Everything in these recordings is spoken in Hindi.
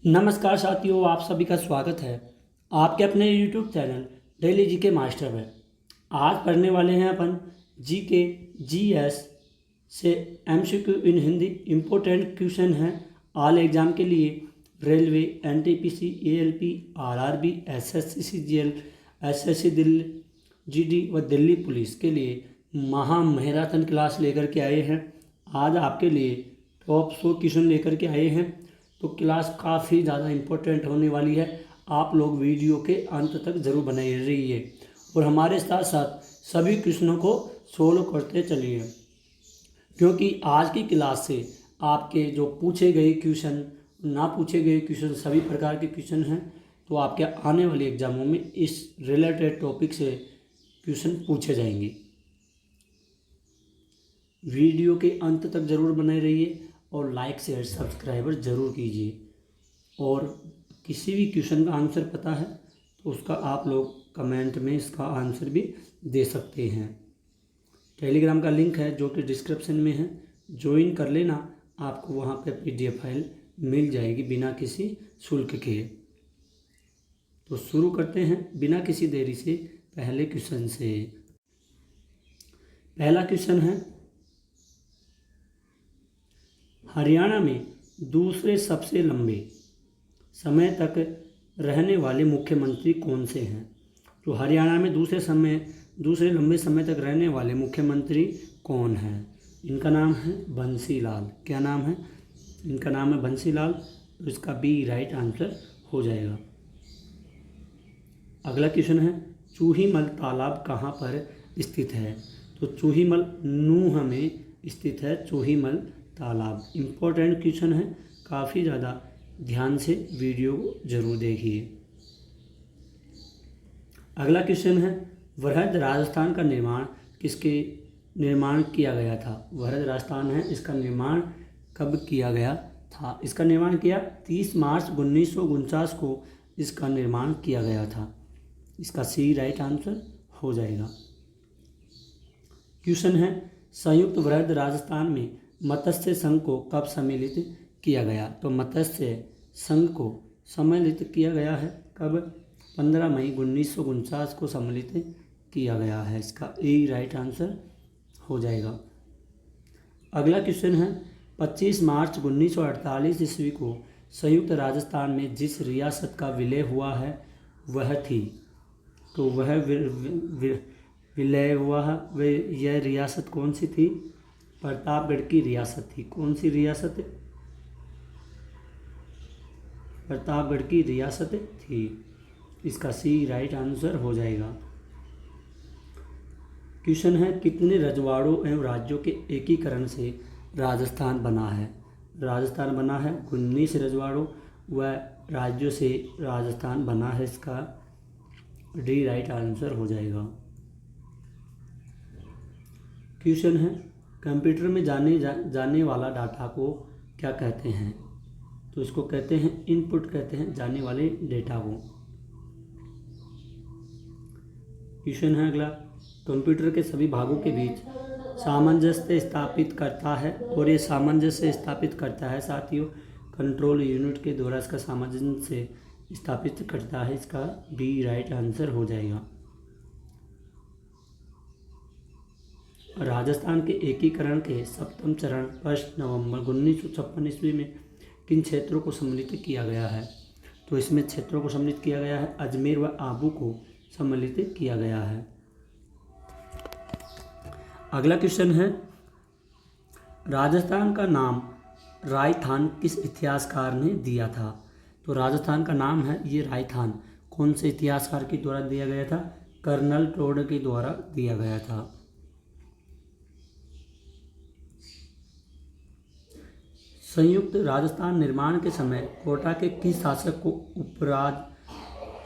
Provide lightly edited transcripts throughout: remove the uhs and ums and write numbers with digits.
नमस्कार साथियों, आप सभी का स्वागत है आपके अपने YouTube channel daily GK master में। आज पढ़ने वाले हैं अपन जीके जीएस से एमसीक्यू इन हिंदी। इम्पोर्टेंट क्वेश्चन हैं ऑल एग्जाम के लिए। Railway, NTPC, ALP, RRB, SSC CGL, SSC Delhi, GD व दिल्ली पुलिस के लिए महा मैराथन क्लास लेकर के आए हैं। आज आपके लिए टॉप 100 क्वेश्चन लेकर के आए हैं। तो क्लास काफ़ी ज़्यादा इम्पोर्टेंट होने वाली है। आप लोग वीडियो के अंत तक ज़रूर बने रहिए और हमारे साथ साथ सभी क्वेश्चनों को सोल्व करते चलिए, क्योंकि आज की क्लास से आपके जो पूछे गए क्वेश्चन, ना पूछे गए क्वेश्चन, सभी प्रकार के क्वेश्चन हैं। तो आपके आने वाले एग्जामों में इस रिलेटेड टॉपिक से क्वेश्चन पूछे जाएंगे। वीडियो के अंत तक ज़रूर बने रहिए और लाइक शेयर सब्सक्राइबर ज़रूर कीजिए। और किसी भी क्वेश्चन का आंसर पता है तो उसका आप लोग कमेंट में इसका आंसर भी दे सकते हैं। टेलीग्राम का लिंक है जो कि डिस्क्रिप्शन में है, ज्वाइन कर लेना। आपको वहाँ पे PDF फाइल मिल जाएगी बिना किसी शुल्क के। तो शुरू करते हैं बिना किसी देरी से पहले क्वेश्चन से। पहला क्वेश्चन है, हरियाणा में दूसरे सबसे लंबे समय तक रहने वाले मुख्यमंत्री कौन से हैं? तो हरियाणा में दूसरे लंबे समय तक रहने वाले मुख्यमंत्री कौन हैं? इनका नाम है बंसी लाल। क्या नाम है? इनका नाम है बंसी लाल। तो इसका बी राइट आंसर हो जाएगा। अगला क्वेश्चन है, चूहीमल तालाब कहाँ पर स्थित है? तो चूहीमल नूंह में स्थित है चूहीमल तालाब। इम्पोर्टेंट क्वेश्चन है, काफ़ी ज़्यादा ध्यान से वीडियो को जरूर देखिए। अगला क्वेश्चन है, वृहद राजस्थान का निर्माण किया गया था? वृहद राजस्थान है, इसका निर्माण कब किया गया था? इसका निर्माण किया 30 मार्च 1949 को इसका निर्माण किया गया था। इसका सी राइट आंसर हो जाएगा। क्वेश्चन है, संयुक्त वृहद राजस्थान में मत्स्य संघ को कब सम्मिलित किया गया? तो मत्स्य संघ को सम्मिलित किया गया है कब? 15 मई 1949 को सम्मिलित किया गया है। इसका ए राइट आंसर हो जाएगा। अगला क्वेश्चन है, 25 मार्च 1948 ईस्वी को संयुक्त राजस्थान में जिस रियासत का विलय हुआ है वह थी? तो वह विलय हुआ है यह रियासत कौन सी थी? प्रतापगढ़ की रियासत थी। कौन सी रियासत? प्रतापगढ़ की रियासत थी। इसका सी राइट आंसर हो जाएगा। क्वेश्चन है, कितने रजवाड़ों एवं राज्यों के एकीकरण से राजस्थान बना है? राजस्थान बना है 19 रजवाड़ों व राज्यों से राजस्थान बना है। इसका डी राइट आंसर हो जाएगा। क्वेश्चन है, कंप्यूटर में जाने वाला डाटा को क्या कहते हैं? तो इसको कहते हैं इनपुट, कहते हैं जाने वाले डेटा को। क्वेश्चन है अगला, कंप्यूटर के सभी भागों के बीच सामंजस्य स्थापित करता है, और ये सामंजस्य स्थापित करता है साथियों कंट्रोल यूनिट के द्वारा इसका सामंजस्य स्थापित करता है। इसका बी राइट आंसर हो जाएगा। राजस्थान के एकीकरण के सप्तम चरण 1 नवंबर 1956 ईस्वी में किन क्षेत्रों को सम्मिलित किया गया है? तो इसमें क्षेत्रों को सम्मिलित किया गया है अजमेर व आबू को सम्मिलित किया गया है। अगला क्वेश्चन है, राजस्थान का नाम रायथान किस इतिहासकार ने दिया था? तो राजस्थान का नाम है ये रायथान कौन से इतिहासकार के द्वारा दिया गया था? कर्नल टोड के द्वारा दिया गया था। संयुक्त राजस्थान निर्माण के समय कोटा के किस शासक को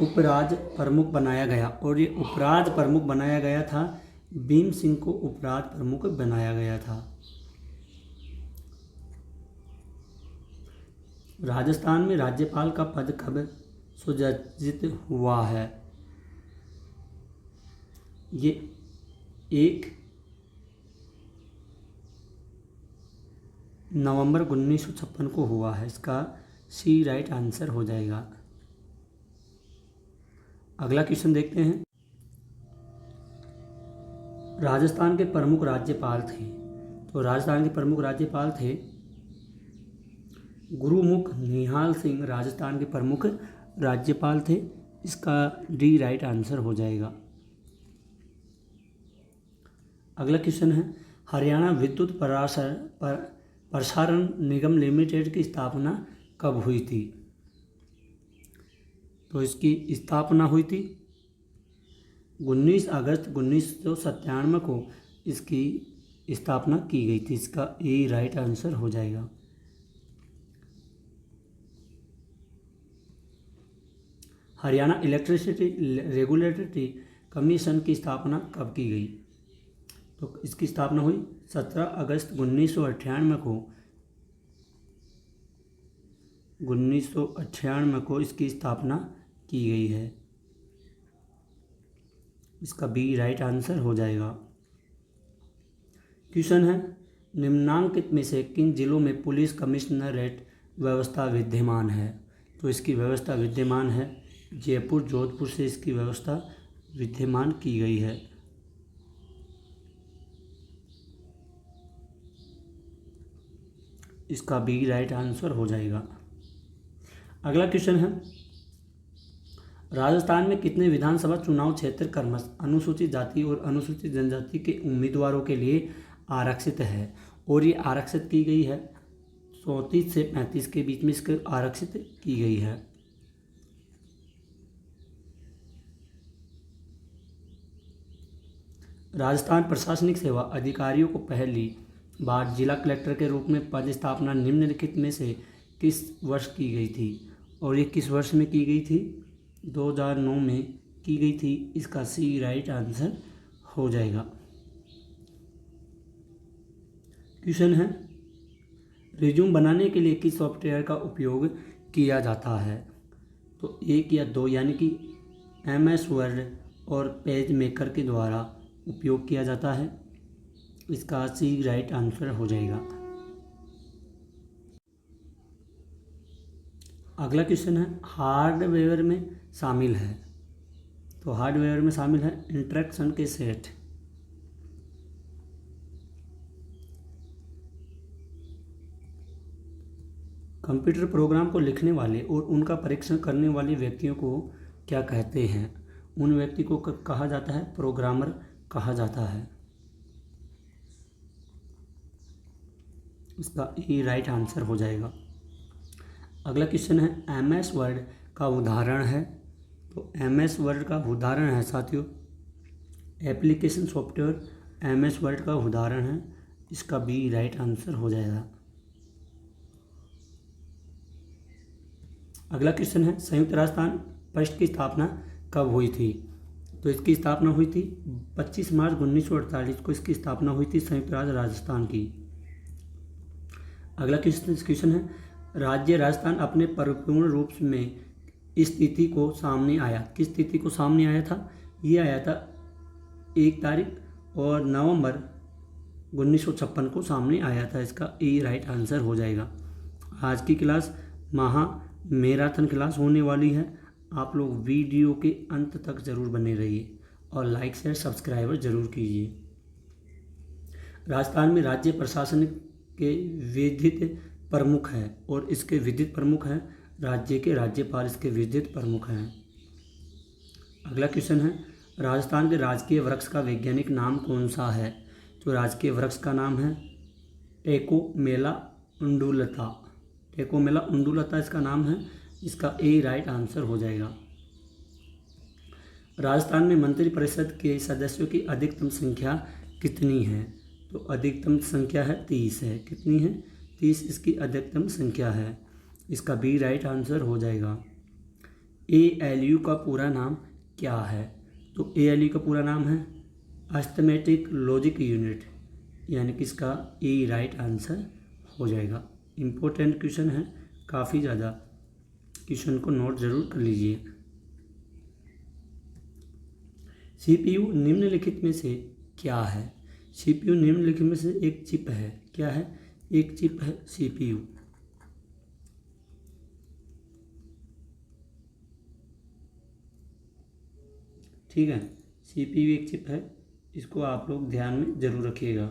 उपराज प्रमुख बनाया गया? और ये उपराज प्रमुख बनाया गया था भीम सिंह को उपराज प्रमुख बनाया गया था। राजस्थान में राज्यपाल का पद कब सुसज्जित हुआ है? ये 1 नवंबर 1956 को हुआ है। इसका सी राइट आंसर हो जाएगा। अगला क्वेश्चन देखते हैं। राजस्थान के प्रमुख राज्यपाल थे। तो राजस्थान के प्रमुख राज्यपाल थे गुरुमुख निहाल सिंह, राजस्थान के प्रमुख राज्यपाल थे। इसका डी राइट आंसर हो जाएगा। अगला क्वेश्चन है, हरियाणा विद्युत प्रसारण निगम लिमिटेड की स्थापना कब हुई थी? तो इसकी स्थापना हुई थी 19 अगस्त 1997 को इसकी स्थापना की गई थी। इसका ए राइट आंसर हो जाएगा। हरियाणा इलेक्ट्रिसिटी रेगुलेटरी कमीशन की स्थापना कब की गई? तो इसकी स्थापना हुई 17 अगस्त 1998 को 1998 को इसकी स्थापना की गई है। इसका बी राइट आंसर हो जाएगा। क्वेश्चन है, निम्नांकित में से किन जिलों में पुलिस कमिश्नरेट व्यवस्था विद्यमान है? तो इसकी व्यवस्था विद्यमान है जयपुर, जोधपुर से इसकी व्यवस्था विद्यमान की गई है। इसका बी राइट आंसर हो जाएगा। अगला क्वेश्चन है, राजस्थान में कितने विधानसभा चुनाव क्षेत्र क्रमशः अनुसूचित जाति और अनुसूचित जनजाति के उम्मीदवारों के लिए आरक्षित है? और ये आरक्षित की गई है 34 से 35 के बीच में इसके आरक्षित की गई है। राजस्थान प्रशासनिक सेवा अधिकारियों को पहली बार जिला कलेक्टर के रूप में पद स्थापना निम्नलिखित में से किस वर्ष की गई थी? और ये किस वर्ष में की गई थी? 2009 में की गई थी। इसका सी राइट आंसर हो जाएगा। क्वेश्चन है, रिज्यूम बनाने के लिए किस सॉफ्टवेयर का उपयोग किया जाता है? तो एक या दो, यानी कि MS वर्ड और पेज मेकर के द्वारा उपयोग किया जाता है। इसका सी राइट आंसर हो जाएगा। अगला क्वेश्चन है, हार्डवेयर में शामिल है। तो हार्डवेयर में शामिल है इंस्ट्रक्शन के सेट, कंप्यूटर प्रोग्राम को लिखने वाले और उनका परीक्षण करने वाले व्यक्तियों को क्या कहते हैं? उन व्यक्ति को कहा जाता है प्रोग्रामर कहा जाता है। इसका ई राइट आंसर हो जाएगा। अगला क्वेश्चन है, MS वर्ड का उदाहरण है। तो MS वर्ड का उदाहरण है साथियों, एप्लीकेशन सॉफ्टवेयर MS वर्ड का उदाहरण है। इसका बी राइट आंसर हो जाएगा। अगला क्वेश्चन है, संयुक्त राजस्थान ट्रस्ट की स्थापना कब हुई थी? तो इसकी स्थापना हुई थी 25 मार्च 1948 को इसकी स्थापना हुई थी संयुक्त राज्य राजस्थान की। अगला क्वेश्चन है, राज्य राजस्थान अपने परिपूर्ण रूप में इस तिथि को सामने आया, किस तिथि को सामने आया था? ये आया था 1 तारीख और नवंबर 1956 को सामने आया था। इसका ए राइट आंसर हो जाएगा। आज की क्लास मैराथन क्लास होने वाली है। आप लोग वीडियो के अंत तक ज़रूर बने रहिए और लाइक शेयर सब्सक्राइबर ज़रूर कीजिए। राजस्थान में राज्य प्रशासन के विधित प्रमुख हैं और इसके विधित प्रमुख हैं राज्य के राज्यपाल, इसके विधित प्रमुख हैं। अगला क्वेश्चन है, राजस्थान के राजकीय वृक्ष का वैज्ञानिक नाम कौन सा है? तो राजकीय वृक्ष का नाम है टेकोमेला उंडुलता। टेकोमेला उंडुलता इसका नाम है। इसका ए राइट आंसर हो जाएगा। राजस्थान में मंत्रिपरिषद के सदस्यों की अधिकतम संख्या कितनी है? तो अधिकतम संख्या है 30 है। कितनी है? 30 इसकी अधिकतम संख्या है। इसका बी राइट आंसर हो जाएगा। ALU का पूरा नाम क्या है? तो ALU का पूरा नाम है अर्थमेटिक लॉजिक यूनिट, यानी कि इसका ए राइट आंसर हो जाएगा। इम्पोर्टेंट क्वेश्चन है, काफ़ी ज़्यादा, क्वेश्चन को नोट जरूर कर लीजिए। CPU निम्नलिखित में से क्या है? CPU निम्नलिखित में से एक चिप है। क्या है? एक चिप है CPU। ठीक है, CPU एक चिप है, इसको आप लोग ध्यान में ज़रूर रखिएगा।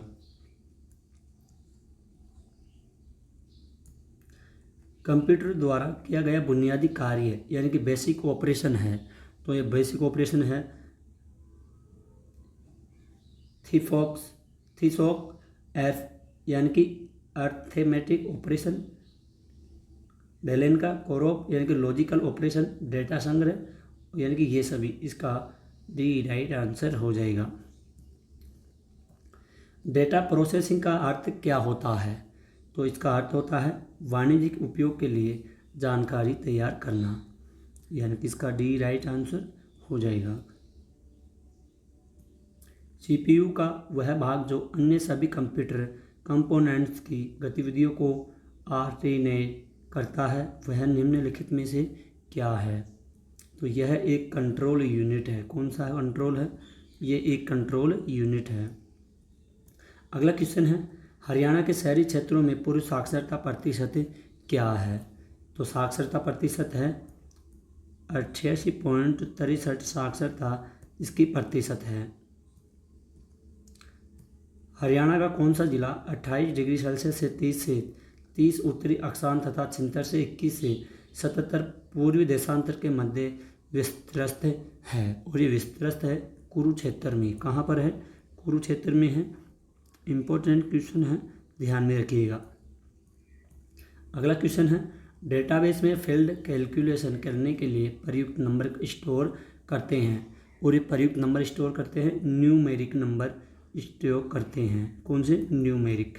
कंप्यूटर द्वारा किया गया बुनियादी कार्य यानी कि बेसिक ऑपरेशन है, तो ये बेसिक ऑपरेशन है थीसॉक एफ यानी कि अर्थमेटिक ऑपरेशन, डेलेन का कोरोप यानी कि लॉजिकल ऑपरेशन, डेटा संग्रह यानी कि ये सभी, इसका डी राइट आंसर हो जाएगा। डेटा प्रोसेसिंग का अर्थ क्या होता है? तो इसका अर्थ होता है वाणिज्यिक उपयोग के लिए जानकारी तैयार करना, यानी कि इसका डी राइट आंसर हो जाएगा। CPU का वह भाग जो अन्य सभी कंप्यूटर कंपोनेंट्स की गतिविधियों को कोऑर्डिनेट करता है, वह निम्नलिखित में से क्या है? तो यह एक कंट्रोल यूनिट है। कौन सा कंट्रोल है? ये एक कंट्रोल यूनिट है। अगला क्वेश्चन है, हरियाणा के शहरी क्षेत्रों में पूर्व साक्षरता प्रतिशत क्या है? तो साक्षरता प्रतिशत है 88.63 साक्षरता इसकी प्रतिशत है। हरियाणा का कौन सा जिला 28 डिग्री सेल्सियस से 30 उत्तरी अक्षांश तथा 76 से 21 से 77 पूर्वी देशांतर के मध्य विस्तृत है? और ये विस्तृत है कुरुक्षेत्र में। कहाँ पर है? कुरुक्षेत्र में है। इम्पोर्टेंट क्वेश्चन है, ध्यान में रखिएगा। अगला क्वेश्चन है, डेटाबेस में फील्ड कैलकुलेशन करने के लिए प्रयुक्त नंबर स्टोर करते हैं, और ये प्रयुक्त नंबर स्टोर करते हैं न्यूमेरिक नंबर स्टोर करते हैं। कौन से? न्यूमेरिक।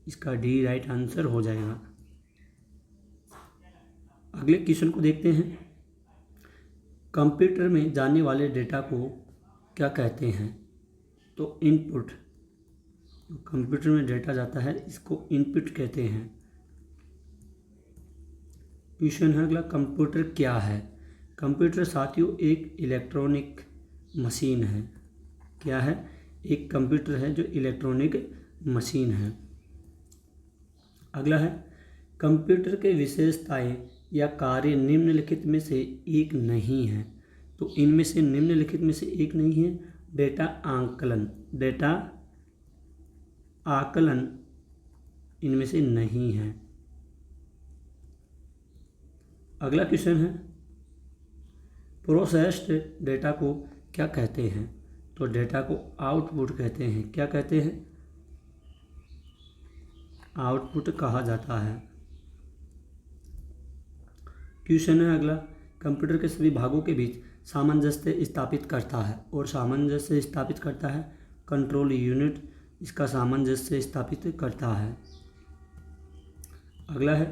इसका डी राइट आंसर हो जाएगा। अगले क्वेश्चन को देखते हैं, कंप्यूटर में जाने वाले डेटा को क्या कहते हैं? तो इनपुट। कंप्यूटर में डेटा जाता है, इसको इनपुट कहते हैं। क्वेश्चन है अगला, कंप्यूटर क्या है? कंप्यूटर साथियों एक इलेक्ट्रॉनिक मशीन है। क्या है? एक कंप्यूटर है जो इलेक्ट्रॉनिक मशीन है। अगला है, कंप्यूटर के विशेषताएं या कार्य निम्नलिखित में से एक नहीं है। तो इनमें से निम्नलिखित में से एक नहीं है डेटा आकलन। डेटा आकलन इनमें से नहीं है। अगला क्वेश्चन है, प्रोसेस्ड डेटा को क्या कहते हैं? तो डेटा को आउटपुट कहते हैं। क्या कहते हैं? आउटपुट कहा जाता है। क्वेश्चन है अगला, कंप्यूटर के सभी भागों के बीच सामंजस्य स्थापित करता है, और सामंजस्य स्थापित करता है कंट्रोल यूनिट, इसका सामंजस्य स्थापित करता है। अगला है,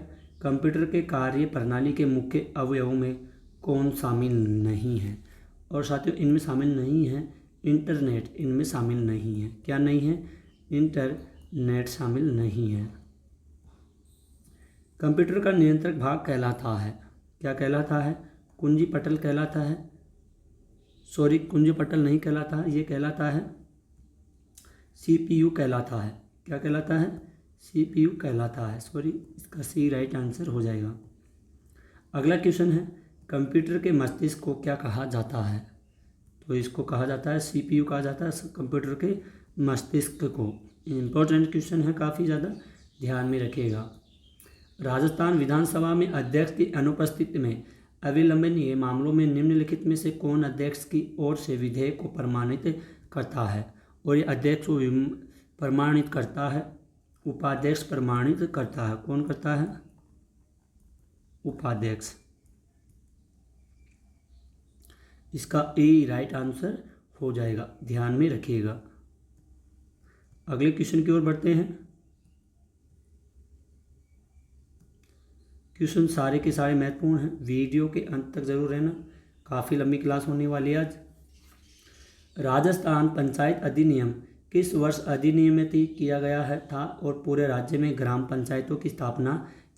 कंप्यूटर के कार्य प्रणाली के मुख्य अवयवों में कौन शामिल नहीं है? और साथियों इनमें शामिल नहीं है इंटरनेट, इनमें शामिल नहीं है। क्या नहीं है? इंटरनेट शामिल नहीं है। कंप्यूटर का नियंत्रक भाग कहलाता है। क्या कहलाता है? कुंजी पटल कहलाता है। सॉरी, कुंजी पटल नहीं कहलाता है, ये कहलाता है CPU कहलाता है। क्या कहलाता है? CPU कहलाता है। सॉरी, इसका सी राइट आंसर हो जाएगा। अगला क्वेश्चन है, कंप्यूटर के मस्तिष्क को क्या कहा जाता है? तो इसको कहा जाता है CPU कहा जाता है कंप्यूटर के मस्तिष्क को। इम्पोर्टेंट क्वेश्चन है, काफ़ी ज़्यादा ध्यान में रखिएगा। राजस्थान विधानसभा में अध्यक्ष की अनुपस्थिति में अविलंबनीय मामलों में निम्नलिखित में से कौन अध्यक्ष की ओर से विधेयक को प्रमाणित करता है? और ये अध्यक्ष को प्रमाणित करता है, उपाध्यक्ष प्रमाणित करता है। कौन करता है? उपाध्यक्ष। इसका ए राइट आंसर हो जाएगा, ध्यान में रखिएगा। अगले क्वेश्चन की ओर बढ़ते हैं। क्वेश्चन सारे के सारे महत्वपूर्ण हैं, वीडियो के अंत तक जरूर रहना, काफ़ी लंबी क्लास होने वाली है आज। राजस्थान पंचायत अधिनियम किस वर्ष अधिनियमित किया गया है था और पूरे राज्य में ग्राम पंचायतों की स्थापना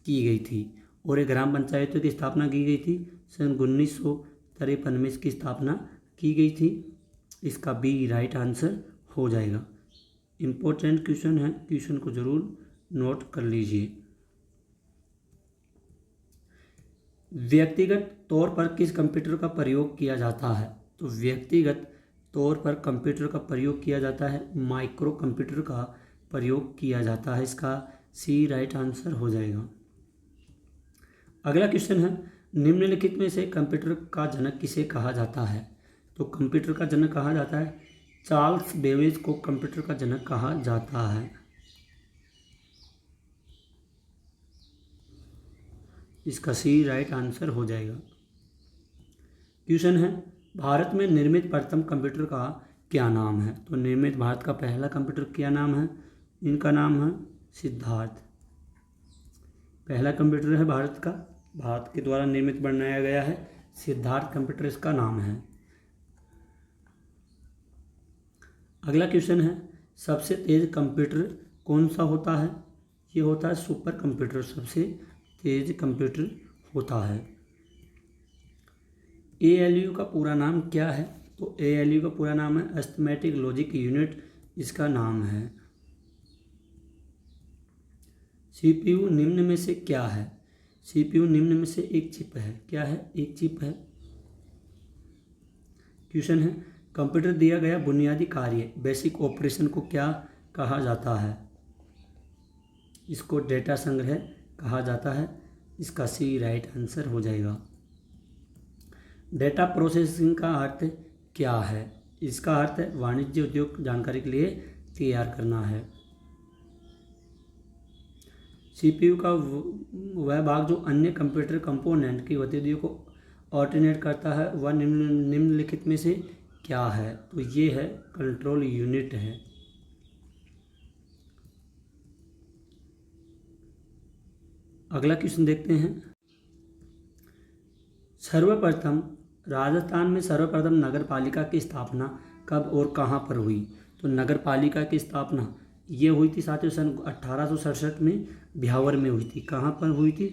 की गई थी? और ये ग्राम पंचायतों की स्थापना की गई थी सन 1953 में इसकी स्थापना की गई थी। इसका बी राइट आंसर हो जाएगा। इम्पोर्टेंट क्वेश्चन है, क्वेश्चन को जरूर नोट कर लीजिए। व्यक्तिगत तौर पर किस कंप्यूटर का प्रयोग किया जाता है? तो व्यक्तिगत तौर पर कंप्यूटर का प्रयोग किया जाता है, माइक्रो कंप्यूटर का प्रयोग किया जाता है। इसका सी राइट आंसर हो जाएगा। अगला क्वेश्चन है, निम्नलिखित में से कंप्यूटर का जनक किसे कहा जाता है? तो कंप्यूटर का जनक कहा जाता है चार्ल्स बेबेज को कंप्यूटर का जनक कहा जाता है। इसका सी राइट आंसर हो जाएगा। क्वेश्चन है, भारत में निर्मित प्रथम कंप्यूटर का क्या नाम है? तो निर्मित भारत का पहला कंप्यूटर क्या नाम है? इनका नाम है सिद्धार्थ। पहला कंप्यूटर है भारत के द्वारा निर्मित बनाया गया है, सिद्धार्थ कंप्यूटर इसका नाम है। अगला क्वेश्चन है, सबसे तेज कंप्यूटर कौन सा होता है? ये होता है सुपर कंप्यूटर, सबसे तेज कंप्यूटर होता है। ALU का पूरा नाम क्या है? तो ALU का पूरा नाम है अरिथमेटिक लॉजिक यूनिट, इसका नाम है। CPU निम्न में से क्या है? CPU निम्न में से एक चिप है। क्या है? एक चिप है। क्वेश्चन है, कंप्यूटर दिया गया बुनियादी कार्य बेसिक ऑपरेशन को क्या कहा जाता है? इसको डेटा संग्रह कहा जाता है। इसका सी राइट आंसर हो जाएगा। डेटा प्रोसेसिंग का अर्थ क्या है? इसका अर्थ है वाणिज्य उद्योग जानकारी के लिए तैयार करना है। CPU का वह भाग जो अन्य कंप्यूटर कंपोनेंट की गतिविधियों को ऑर्डिनेट करता है वह निम्नलिखित में से क्या है? तो ये है कंट्रोल यूनिट है। अगला क्वेश्चन देखते हैं, राजस्थान में सर्वप्रथम नगर पालिका की स्थापना कब और कहाँ पर हुई? तो नगर पालिका की स्थापना ये हुई थी साथियों सन 1867 में ब्यावर में हुई थी। कहाँ पर हुई थी?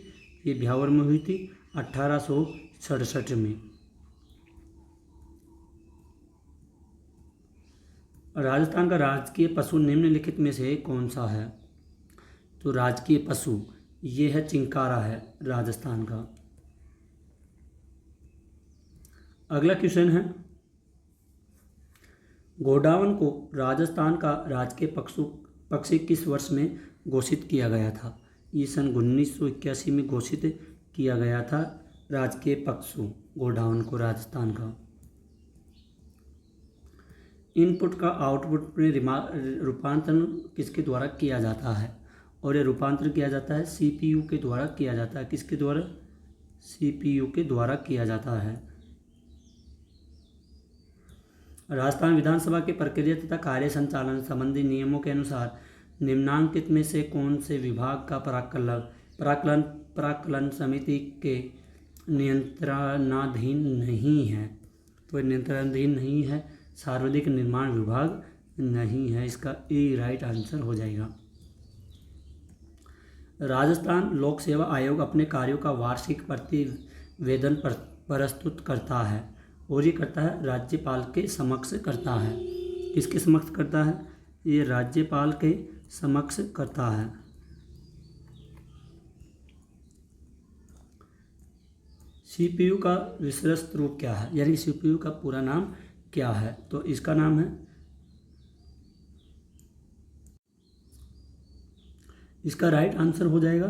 ये ब्यावर में हुई थी 1867 में। राजस्थान का राजकीय पशु निम्नलिखित में से कौन सा है? तो राजकीय पशु ये है चिंकारा है राजस्थान का। अगला क्वेश्चन है, गोडावन को राजस्थान का राजकीय पक्षी किस वर्ष में घोषित किया गया था? ये सन 1981 में घोषित किया गया था राजकीय पक्षी गोडावन को राजस्थान का। इनपुट का आउटपुट में रूपांतरण किसके द्वारा किया जाता है? और ये रूपांतरण किया जाता है CPU के द्वारा किया जाता है। किसके द्वारा? CPU के द्वारा किया जाता है। राजस्थान विधानसभा की प्रक्रिया तथा कार्य संचालन संबंधी नियमों के अनुसार निम्नांकित में से कौन से विभाग का प्राक्कलन समिति के नियंत्रणाधीन नहीं है? तो नियंत्रणाधीन नहीं है, सार्वजनिक निर्माण विभाग नहीं है। इसका ए राइट आंसर हो जाएगा। राजस्थान लोक सेवा आयोग अपने कार्यों का वार्षिक प्रतिवेदन प्रस्तुत करता है और ये करता है राज्यपाल के समक्ष करता है। किसके समक्ष करता है? ये राज्यपाल के समक्ष करता है। CPU का विस्तृत रूप क्या है? यानी CPU का पूरा नाम क्या है? तो इसका नाम है, इसका राइट आंसर हो जाएगा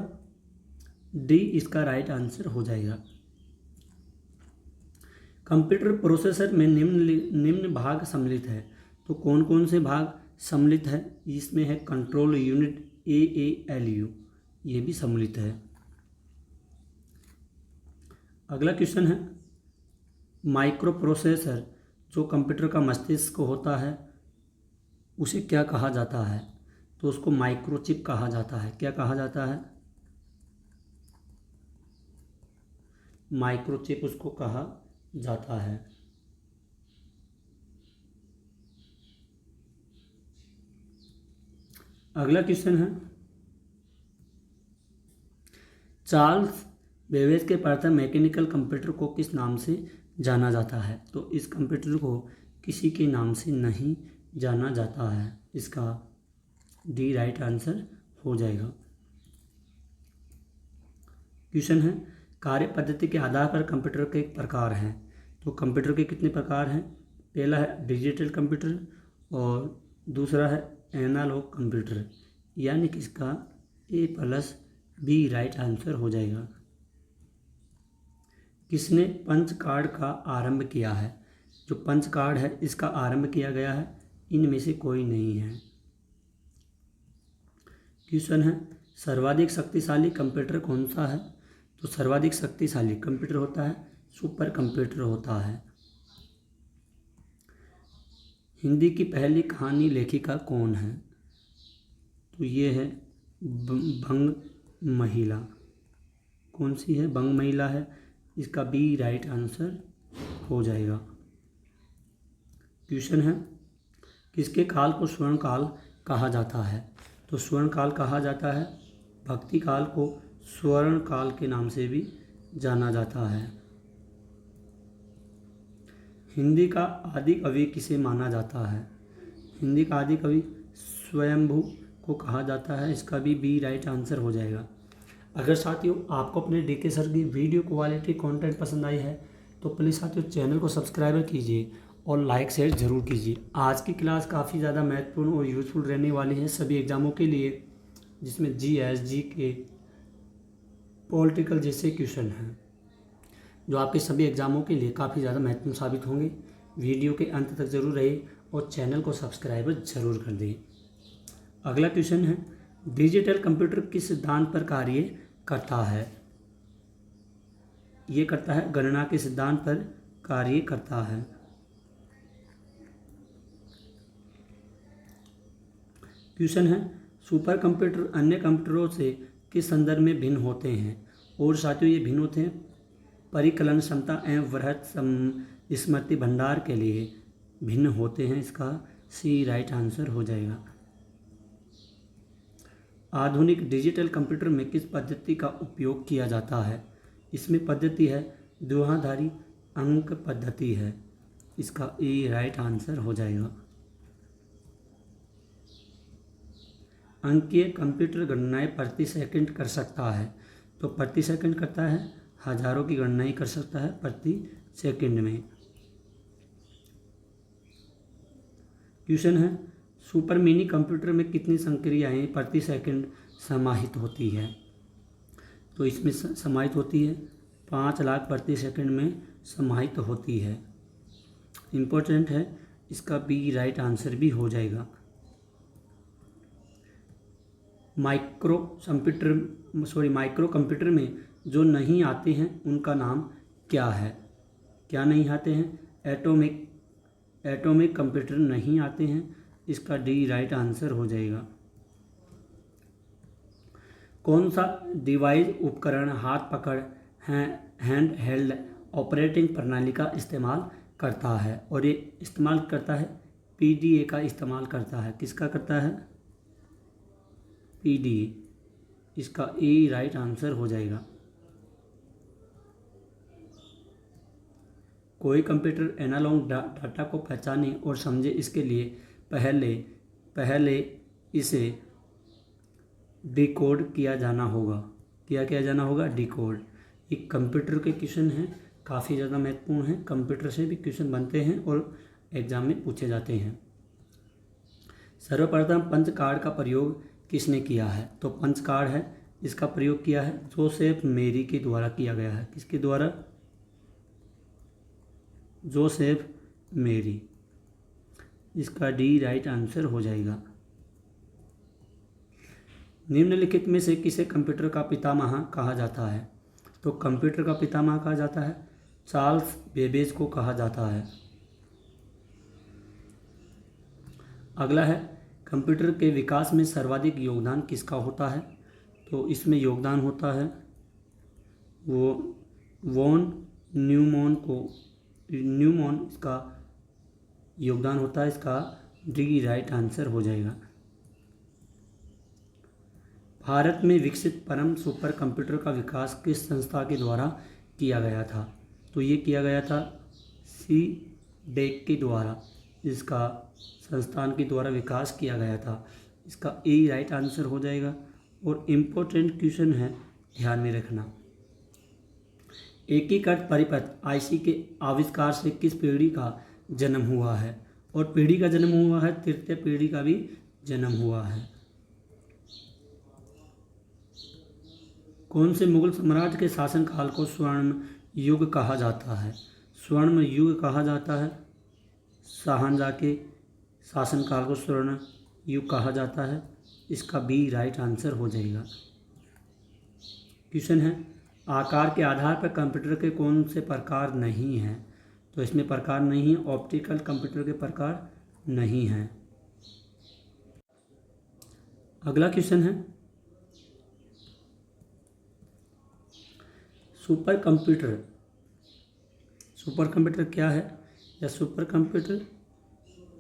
डी। इसका राइट आंसर हो जाएगा। कंप्यूटर प्रोसेसर में निम्न भाग सम्मिलित है। तो कौन कौन से भाग सम्मिलित है? इसमें है कंट्रोल यूनिट ALU, ये भी सम्मिलित है। अगला क्वेश्चन है, माइक्रो प्रोसेसर जो कंप्यूटर का मस्तिष्क होता है उसे क्या कहा जाता है? तो उसको माइक्रोचिप कहा जाता है। क्या कहा जाता है? माइक्रोचिप उसको कहा जाता है। अगला क्वेश्चन है, चार्ल्स बेबेज के प्रथम मैकेनिकल कंप्यूटर को किस नाम से जाना जाता है? तो इस कंप्यूटर को किसी के नाम से नहीं जाना जाता है। इसका डी राइट आंसर हो जाएगा। क्वेश्चन है, कार्य पद्धति के आधार पर कंप्यूटर के एक प्रकार हैं। तो कंप्यूटर के कितने प्रकार हैं? पहला है डिजिटल कंप्यूटर और दूसरा है एनालॉग कंप्यूटर, यानी कि इसका A+B राइट आंसर हो जाएगा। किसने पंच कार्ड का आरंभ किया है? जो पंच कार्ड है इसका आरंभ किया गया है, इनमें से कोई नहीं है। क्वेश्चन है सर्वाधिक शक्तिशाली कंप्यूटर कौन सा है? तो सर्वाधिक शक्तिशाली कंप्यूटर होता है सुपर कंप्यूटर होता है। हिंदी की पहली कहानी लेखिका कौन है? तो ये है भंग महिला। कौन सी है? भंग महिला है, इसका B राइट आंसर हो जाएगा। क्वेश्चन है किसके काल को स्वर्ण काल कहा जाता है? तो स्वर्ण काल कहा जाता है भक्ति काल को स्वर्ण काल के नाम से भी जाना जाता है। हिंदी का आदि कवि किसे माना जाता है? हिंदी का आदि कवि स्वयंभू को कहा जाता है, इसका भी B राइट आंसर हो जाएगा। अगर साथियों आपको अपने DK सर की वीडियो क्वालिटी कंटेंट पसंद आई है तो प्लीज़ साथियों चैनल को सब्सक्राइब कीजिए और लाइक शेयर ज़रूर कीजिए। आज की क्लास काफ़ी ज़्यादा महत्वपूर्ण और यूज़फुल रहने वाली है सभी एग्ज़ामों के लिए, जिसमें GS, GK, पॉलिटिकल जैसे क्वेश्चन हैं जो आपके सभी एग्ज़ामों के लिए काफ़ी ज़्यादा महत्वपूर्ण साबित होंगे। वीडियो के अंत तक ज़रूर रहे और चैनल को सब्सक्राइब ज़रूर कर दें। अगला क्वेश्चन है डिजिटल कंप्यूटर किस सिद्धांत पर कार्य करता है? ये करता है गणना के सिद्धांत पर कार्य करता है। क्वेश्चन है सुपर कंप्यूटर अन्य कंप्यूटरों से किस संदर्भ में भिन्न होते हैं? और साथियों ये भिन्न होते हैं परिकलन क्षमता एवं वृहत स्मृति भंडार के लिए भिन्न होते हैं, इसका C राइट आंसर हो जाएगा। आधुनिक डिजिटल कंप्यूटर में किस पद्धति का उपयोग किया जाता है? इसमें पद्धति है द्विआधारी अंक पद्धति है, इसका E राइट आंसर हो जाएगा। अंकीय कंप्यूटर गणनाएं प्रति सेकंड कर सकता है, तो प्रति सेकंड करता है, हजारों की गणनाएं कर सकता है प्रति सेकंड में। क्वेश्चन है सुपर मिनी कंप्यूटर में कितनी संक्रियाएं प्रति सेकंड समाहित होती है? तो इसमें समाहित होती है 5 लाख प्रति सेकंड में समाहित होती है। इम्पोर्टेंट है, इसका B राइट आंसर भी हो जाएगा। माइक्रो कंप्यूटर में जो नहीं आते हैं उनका नाम क्या है? क्या नहीं आते हैं? एटॉमिक कंप्यूटर नहीं आते हैं, इसका D राइट आंसर हो जाएगा। कौन सा डिवाइस उपकरण हाथ पकड़ हैंड हेल्ड ऑपरेटिंग प्रणाली का इस्तेमाल करता है? और ये इस्तेमाल करता है PDA का इस्तेमाल करता है। किसका करता है? PDA, इसका E राइट आंसर हो जाएगा। कोई कंप्यूटर एनालॉग डाटा को पहचाने और समझे इसके लिए पहले इसे डिकोड किया जाना होगा। किया जाना होगा डिकोड। ये कंप्यूटर के क्वेश्चन हैं, काफ़ी ज़्यादा महत्वपूर्ण हैं। कंप्यूटर से भी क्वेश्चन बनते हैं और एग्जाम में पूछे जाते हैं। सर्वप्रथम पंच कार्ड का प्रयोग किसने किया है? तो पंच कार्ड है, इसका प्रयोग किया है जोसेफ मेरी के द्वारा किया गया है। किसके द्वारा? जोसेफ मेरी, इसका D राइट आंसर हो जाएगा। निम्नलिखित में से किसे कंप्यूटर का पितामह कहा जाता है? तो कंप्यूटर का पितामह कहा जाता है चार्ल्स बेबेज को कहा जाता है। अगला है कंप्यूटर के विकास में सर्वाधिक योगदान किसका होता है? तो इसमें योगदान होता है वो वॉन न्यूमॉन इसका योगदान होता है, इसका D राइट आंसर हो जाएगा। भारत में विकसित परम सुपर कंप्यूटर का विकास किस संस्था के द्वारा किया गया था? तो ये किया गया था CDEC के द्वारा, इसका संस्थान के द्वारा विकास किया गया था, इसका E राइट आंसर हो जाएगा। और इम्पोर्टेंट क्वेश्चन है, ध्यान में रखना, एकीकृत परिपथ आईसी के आविष्कार से किस पीढ़ी का जन्म हुआ है? और पीढ़ी का जन्म हुआ है, तृतीय पीढ़ी का भी जन्म हुआ है। कौन से मुगल सम्राट के शासनकाल को स्वर्ण युग कहा जाता है? स्वर्ण युग कहा जाता है। शाहजहां के शासनकाल को स्वर्ण युग कहा जाता है। इसका बी राइट आंसर हो जाएगा। क्वेश्चन है, आकार के आधार पर कंप्यूटर के कौन से प्रकार नहीं हैं? तो इसमें प्रकार नहीं है, ऑप्टिकल कंप्यूटर के प्रकार नहीं हैं। अगला क्वेश्चन है, सुपर कंप्यूटर क्या है? या सुपर कंप्यूटर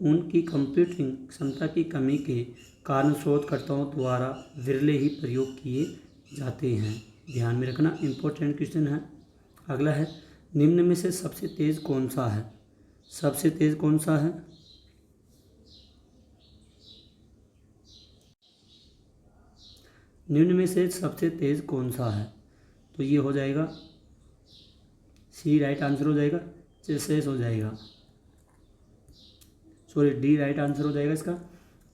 उनकी कंप्यूटिंग क्षमता की कमी के कारण शोधकर्ताओं द्वारा विरले ही प्रयोग किए जाते हैं। ध्यान में रखना, इम्पोर्टेंट क्वेश्चन है। अगला है, निम्न में से सबसे तेज कौन सा है? सबसे तेज कौन सा है? निम्न में से सबसे तेज कौन सा है? तो ये हो जाएगा सी राइट आंसर हो जाएगा, चेसेस हो जाएगा, सॉरी डी राइट आंसर हो जाएगा इसका।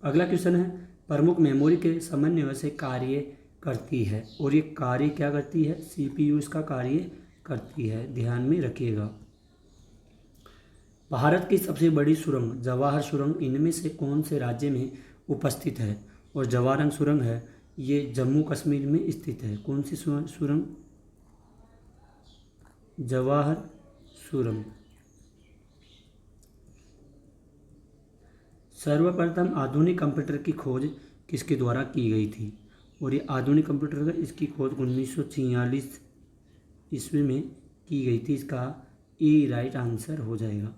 अगला क्वेश्चन है, प्रमुख मेमोरी के समन्वय से कार्य करती है, और ये कार्य क्या करती है? सीपीयू इसका कार्य करती है, ध्यान में रखिएगा। भारत की सबसे बड़ी सुरंग जवाहर सुरंग इनमें से कौन से राज्य में उपस्थित है? और जवाहर सुरंग है ये जम्मू कश्मीर में स्थित है। कौन सी सुरंग? जवाहर सुरंग। सर्वप्रथम आधुनिक कंप्यूटर की खोज किसके द्वारा की गई थी? और ये आधुनिक कंप्यूटर का इसकी खोज 1946 ईस्वी में की गई थी। इसका ई राइट आंसर हो जाएगा।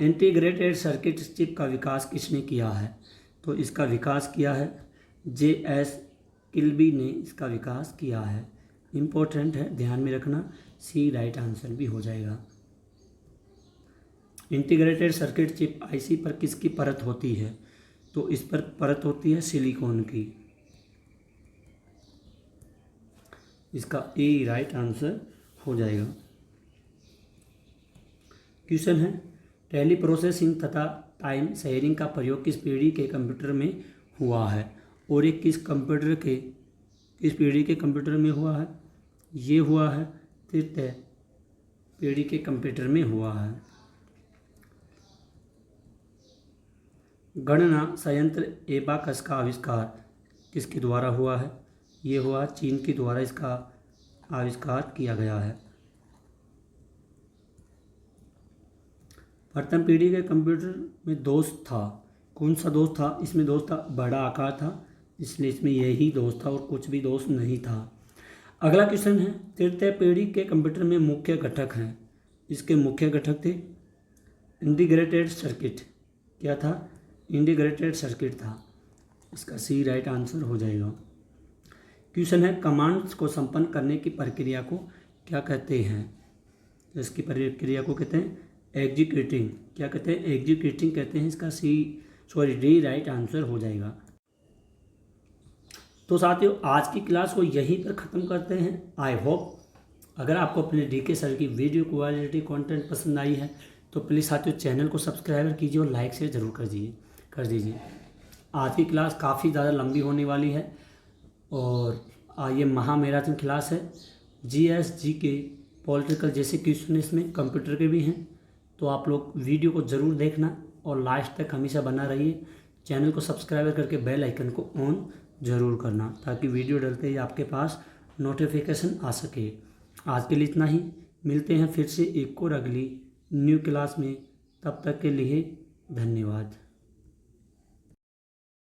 इंटीग्रेटेड सर्किट चिप का विकास किसने किया है? तो इसका विकास किया है जे.एस. किल्बी ने इसका विकास किया है। इम्पोर्टेंट है, ध्यान में रखना, सी राइट आंसर भी हो जाएगा। इंटीग्रेटेड सर्किट चिप आईसी पर किसकी परत होती है? तो इस पर परत होती है सिलिकॉन की। इसका ए राइट आंसर हो जाएगा। क्वेश्चन है, टेली प्रोसेसिंग तथा टाइम शेयरिंग का प्रयोग किस पीढ़ी के कंप्यूटर में हुआ है? और ये किस पीढ़ी के कंप्यूटर में हुआ है? ये हुआ है तृतीय पीढ़ी के कंप्यूटर में हुआ है। गणना संयंत्र एबाकस का आविष्कार किसके द्वारा हुआ है? ये हुआ चीन के द्वारा इसका आविष्कार किया गया है। प्रथम पीढ़ी के कंप्यूटर में दोष था, कौन सा दोष था? इसमें दोष था बड़ा आकार था, इसलिए इसमें यही दोष था और कुछ भी दोष नहीं था। अगला क्वेश्चन है, तृतीय पीढ़ी के कंप्यूटर में मुख्य घटक हैं। इसके मुख्य घटक थे इंटीग्रेटेड सर्किट। क्या था? इंटीग्रेटेड सर्किट था। इसका सी राइट आंसर हो जाएगा। क्वेश्चन है, कमांड्स को संपन्न करने की प्रक्रिया को क्या कहते हैं? इसकी प्रक्रिया को कहते हैं एग्जीक्यूटिंग। क्या कहते हैं? एग्जीक्यूटिंग कहते हैं। इसका डी राइट आंसर हो जाएगा। तो साथियों, आज की क्लास को यहीं पर ख़त्म करते हैं। आई होप अगर आपको अपने डीके सर की वीडियो क्वालिटी कंटेंट पसंद आई है तो प्लीज़ साथियों चैनल को सब्सक्राइब कीजिए और लाइक शेयर ज़रूर कर दीजिए। आज की क्लास काफ़ी ज़्यादा लंबी होने वाली है और ये महामैराथन क्लास है। जीएस, जीके, पॉलिटिकल जैसे क्वेश्चन इसमें कंप्यूटर के भी हैं, तो आप लोग वीडियो को ज़रूर देखना और लास्ट तक हमेशा बना रहिए। चैनल को सब्सक्राइब करके बेल आइकन को ऑन ज़रूर करना ताकि वीडियो डलते ही आपके पास नोटिफिकेशन आ सके। आज के लिए इतना ही, मिलते हैं फिर से एक और अगली न्यू क्लास में। तब तक के लिए धन्यवाद।